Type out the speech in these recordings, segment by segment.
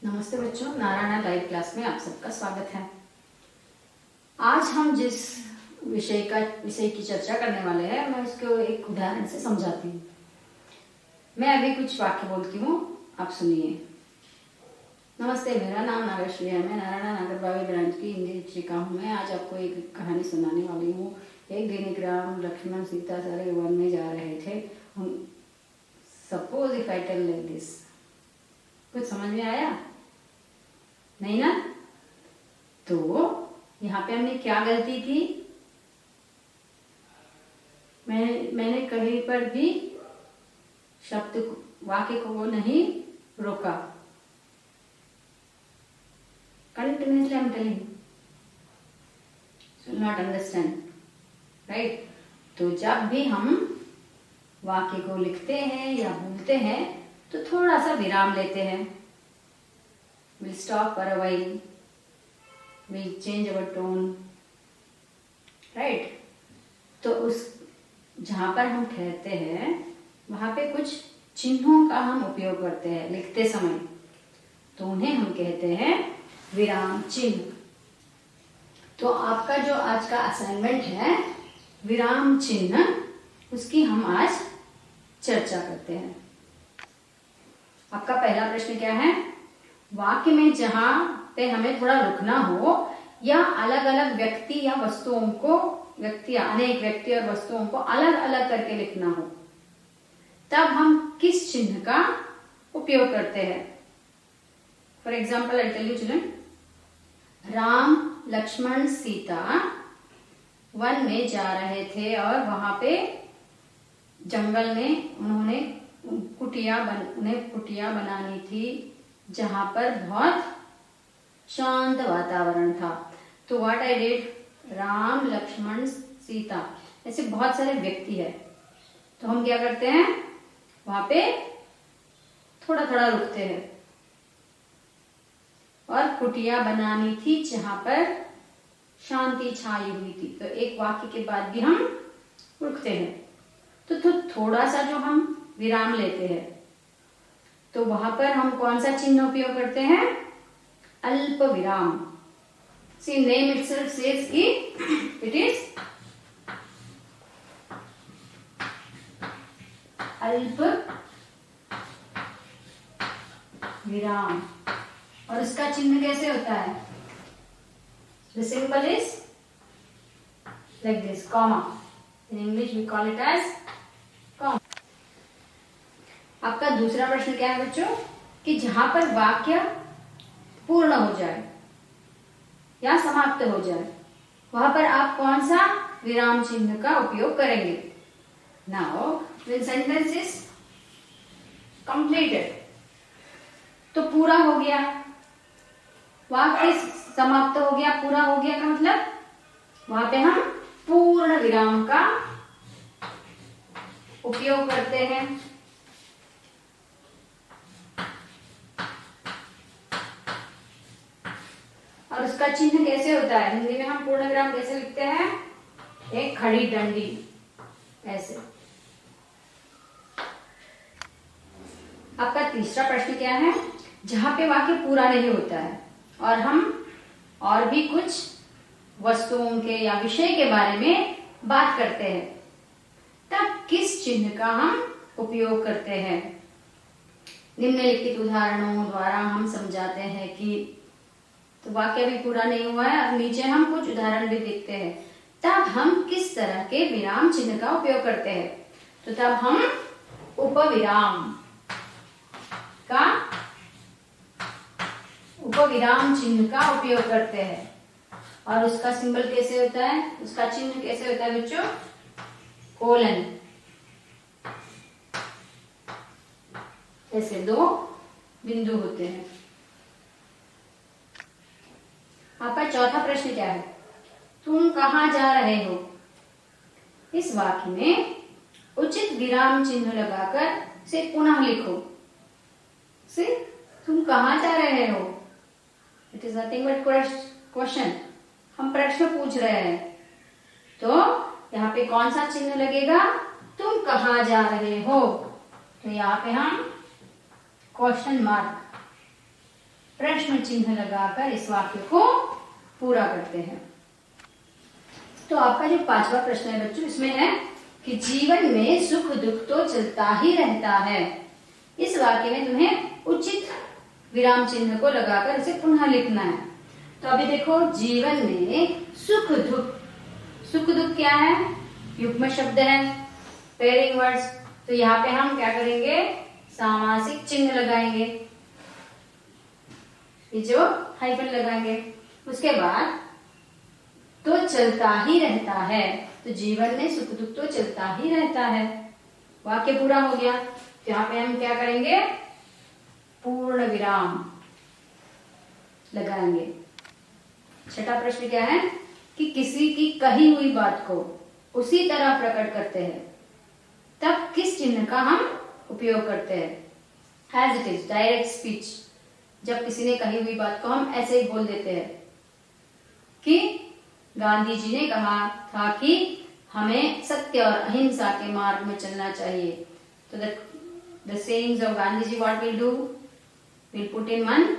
नमस्ते बच्चों, Narayan live class में आप सबका स्वागत है। आज हम जिस विषय की चर्चा करने वाले हैं, मैं उसको एक उदाहरण से समझाती हूँ। मैं अभी कुछ वाक्य बोलती हूँ, आप सुनिए। नमस्ते, मेरा नाम नागश्री है। मैं नारायण नागरबावी ब्रांच की हिंदी शिक्षिका हूँ। मैं आज आपको एक कहानी सुनाने वाली हूँ। एक दिन एक राम लक्ष्मण सीता सारे वन में जा रहे थे। Suppose if I tell like this, कुछ समझ में आया? नहीं ना? तो यहाँ पे हमने क्या गलती की? मैंने कहीं पर भी शब्द वाक्य को नहीं रोका। Continuously I am telling, so not understand, right? तो जब भी हम वाक्य को लिखते हैं या बोलते हैं तो थोड़ा सा विराम लेते हैं। We'll stop for a while. We'll change our tone, right? तो उस जहाँ पर हम ठहरते हैं वहाँ पे कुछ चिन्हों का हम उपयोग करते हैं लिखते समय, तो उन्हें हम कहते हैं विराम चिन्ह। तो आपका जो आज का असाइनमेंट है विराम चिन्ह, उसकी हम आज चर्चा करते हैं। आपका पहला प्रश्न क्या है? वाक्य में जहां पे हमें थोड़ा रुकना हो या अलग अलग व्यक्ति या वस्तुओं को अनेक व्यक्ति और वस्तुओं को अलग अलग करके लिखना हो, तब हम किस चिन्ह का उपयोग करते हैं? For example I tell you children, Ram Lakshman Sita वन में जा रहे थे और वहां पे जंगल में उन्हें कुटिया बनानी थी जहां पर बहुत शांत वातावरण था। तो what I did, Ram Lakshman Sita, ऐसे बहुत सारे व्यक्ति है, तो हम क्या करते हैं वहां पे थोड़ा थोड़ा रुकते हैं। और कुटिया बनानी थी जहां पर शांति छाई हुई थी, तो एक वाक्य के बाद भी हम रुकते हैं। तो थोड़ा सा जो हम विराम लेते हैं, तो वहां पर हम कौन सा चिन्ह उपयोग करते हैं? अल्प विराम। सी नेम इटसेल्फ सेज कि इट इज अल्प विराम। और इसका चिन्ह कैसे होता है? The symbol is like this, comma. In English we call it as comma. आपका दूसरा प्रश्न क्या है बच्चों? कि जहां पर वाक्य पूर्ण हो जाए या समाप्त हो जाए, वहां पर आप कौन सा विराम चिन्ह का उपयोग करेंगे? Now when sentence is completed, तो पूरा हो गया, वाक्य समाप्त हो गया, पूरा हो गया का मतलब वहां पे हम पूर्ण विराम का उपयोग करते हैं। और उसका चिन्ह कैसे होता है? हिंदी में हम पूर्ण विराम कैसे लिखते हैं? एक खड़ी डंडी, ऐसे। आपका तीसरा प्रश्न क्या है? जहां पे वाक्य पूरा नहीं होता है और हम और भी कुछ वस्तुओं के या विषय के बारे में बात करते हैं, तब किस चिन्ह का हम उपयोग करते हैं? निम्नलिखित उदाहरणों द्वारा हम समझाते हैं कि तो वाक्य भी पूरा नहीं हुआ है, अब नीचे हम कुछ उदाहरण भी देखते हैं, तब हम किस तरह के विराम चिन्ह का उपयोग करते हैं? तो तब हम उपविराम चिन्ह का उपयोग करते हैं। और उसका सिंबल कैसे होता है, उसका चिन्ह कैसे होता है बच्चों? कोलन। ऐसे दो बिंदु होते हैं। आपका चौथा प्रश्न क्या है? तुम कहाँ जा रहे हो? इस वाक्य में उचित विराम चिन्ह लगाकर से पुनः लिखो। से तुम कहाँ जा रहे हो? It is nothing but question, हम प्रश्न पूछ रहे हैं, तो यहाँ पे कौन सा चिन्ह लगेगा? तुम कहाँ जा रहे हो, तो यहाँ पे हम क्वेश्चन मार्क प्रश्न चिन्ह लगाकर इस वाक्य को पूरा करते हैं। तो आपका जो 5वां प्रश्न है बच्चों, इसमें है कि जीवन में सुख दुख तो चलता ही रहता है। इस वाक्य में तुम्हें उचित विराम चिन्ह को लगाकर इसे पुनः लिखना है। तो अभी देखो, जीवन में सुख दुख, सुख दुख क्या है? युग्म शब्द है, पेयरिंग वर्ड्स। तो यहाँ पे हम क्या करेंगे? सामासिक चिन्ह लगाएंगे, ये जो हाइफन लगाएंगे। उसके बाद तो चलता ही रहता है, तो जीवन में सुख दुख तो चलता ही रहता है, वाक्य पूरा हो गया। तो यहाँ पे हम क्या करेंगे? पूर्ण विराम लगाएंगे। छठा प्रश्न क्या है कि किसी की कही हुई बात को उसी तरह प्रकट करते हैं, तब किस चिन्ह का हम उपयोग करते हैं? As it is, direct speech. जब किसी ने कही हुई बात को हम ऐसे ही बोल देते हैं कि गांधी जी ने कहा था कि हमें सत्य और अहिंसा के मार्ग में चलना चाहिए। तो the sayings of Gandhi ji, what will do? Will put in one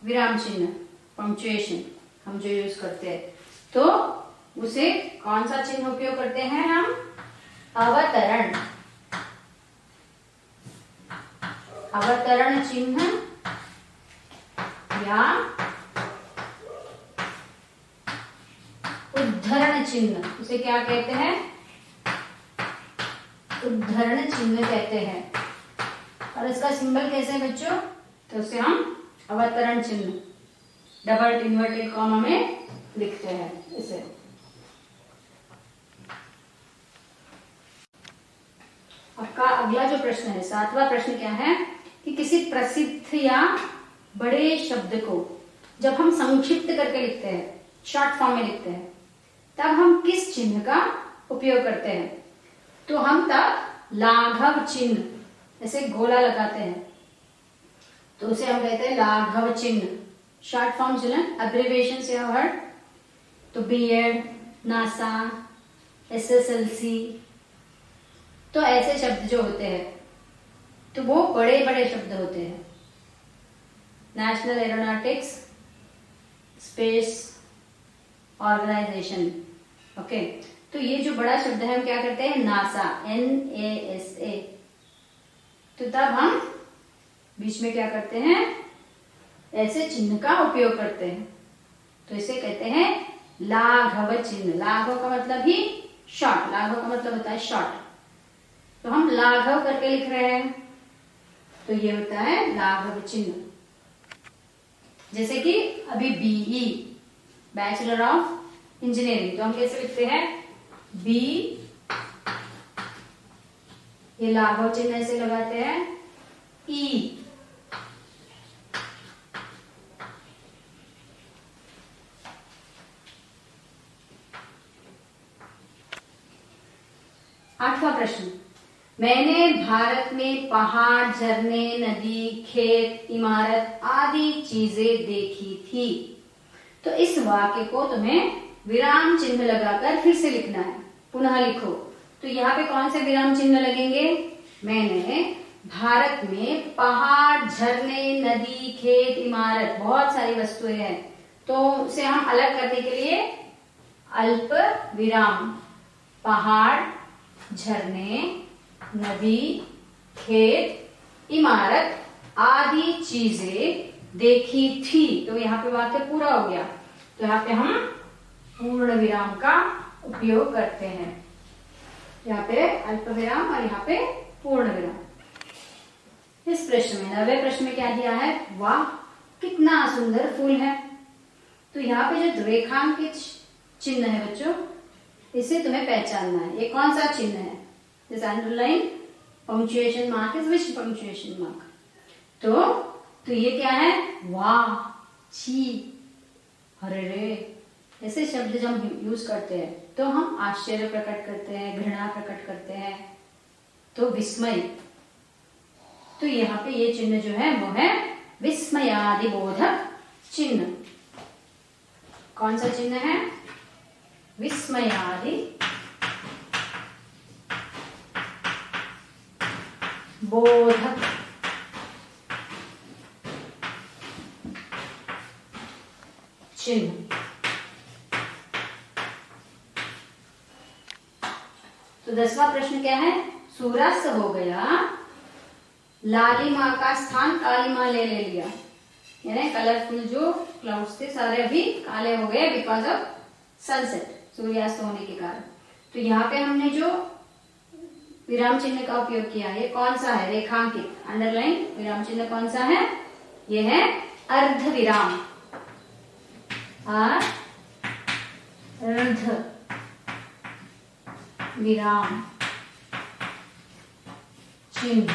विराम चिन्ह, पंक्चुएशन हम जो यूज करते हैं। तो उसे कौन सा चिन्ह उपयोग करते हैं हम? अवतरण, अवतरण चिन्ह या उद्धरण चिन्ह, उसे क्या कहते हैं? उद्धरण चिन्ह कहते हैं। और इसका सिंबल कैसे है बच्चों? तो उसे हम अवतरण चिन्ह डबल इन्वर्टेड कॉमा में लिखते हैं इसे। आपका अगला जो प्रश्न है, 7वां प्रश्न क्या है कि किसी प्रसिद्ध या बड़े शब्द को जब हम संक्षिप्त करके लिखते हैं, शॉर्ट फॉर्म में लिखते हैं, तब हम किस चिन्ह का उपयोग करते हैं? तो हम तब लाघव चिन्ह, ऐसे गोला लगाते हैं, तो उसे हम कहते हैं लाघव चिन्ह। शॉर्ट फॉर्म चिन्ह, अब्रिविएशन से हर्ड, तो बीएड, नासा, एसएसएलसी, तो ऐसे शब्द जो होते हैं तो वो बड़े बड़े शब्द होते हैं। National aeronautics space organization, okay. तो ये जो बड़ा शब्द है हम क्या करते हैं? NASA, NASA। तो तब हम बीच में क्या करते हैं? ऐसे चिन्ह का उपयोग करते हैं, तो इसे कहते हैं लाघव चिन्ह। लाघव का मतलब ही शॉर्ट, लाघव का मतलब होता है शॉर्ट, तो हम लाघव करके लिख रहे हैं, तो ये होता है लाघव चिन्ह। जैसे कि अभी BE, बैचलर ऑफ इंजीनियरिंग, तो हम कैसे लिखते हैं? B, ये लाघव चिन्ह ऐसे लगाते हैं, E। 8वां प्रश्न, मैंने भारत में पहाड़, झरने, नदी, खेत, इमारत आदि चीजें देखी थी। तो इस वाक्य को तुम्हें विराम चिन्ह लगाकर फिर से लिखना है, पुनः लिखो। तो यहाँ पे कौन से विराम चिन्ह लगेंगे? मैंने भारत में पहाड़, झरने, नदी, खेत, इमारत, बहुत सारी वस्तुएं हैं, तो उसे हम अलग करने के लिए अल्प विराम, पहाड़, झरने, नदी, खेत, इमारत आदि चीजें देखी थी। तो यहाँ पे वाक्य पूरा हो गया, तो यहाँ पे हम पूर्ण विराम का उपयोग करते हैं। यहाँ पे अल्प विराम और यहाँ पे पूर्ण विराम। इस प्रश्न में 9वें प्रश्न में क्या दिया है? वाह कितना सुंदर फूल है। तो यहाँ पे जो रेखांकित चिन्ह है बच्चों, इसे तुम्हें पहचानना है, ये कौन सा चिन्ह है? This underline punctuation mark is which punctuation mark? तो ये क्या है? वाह, छी, अरे रे, ऐसे शब्द जब हम यूज करते हैं तो हम आश्चर्य प्रकट करते हैं, घृणा प्रकट करते हैं, तो विस्मय। तो यहाँ पे ये चिन्ह जो है वो है विस्मयादिबोधक चिन्ह। कौन सा चिन्ह है? विस्मयादि बोधक चिन्ह। तो 10वां प्रश्न क्या है? सूर्यास्त हो गया, लालिमा का स्थान कालिमा ले लिया, यानी कलरफुल जो क्लाउड्स थे सारे अभी काले हो गए बिकॉज ऑफ सनसेट, सूर्यास्त होने के कारण। तो यहाँ पे हमने जो विराम चिन्ह का उपयोग किया, ये कौन सा है? रेखांकित अंडरलाइन विराम चिन्ह कौन सा है? ये है अर्ध विराम, अर्ध विराम चिन्ह।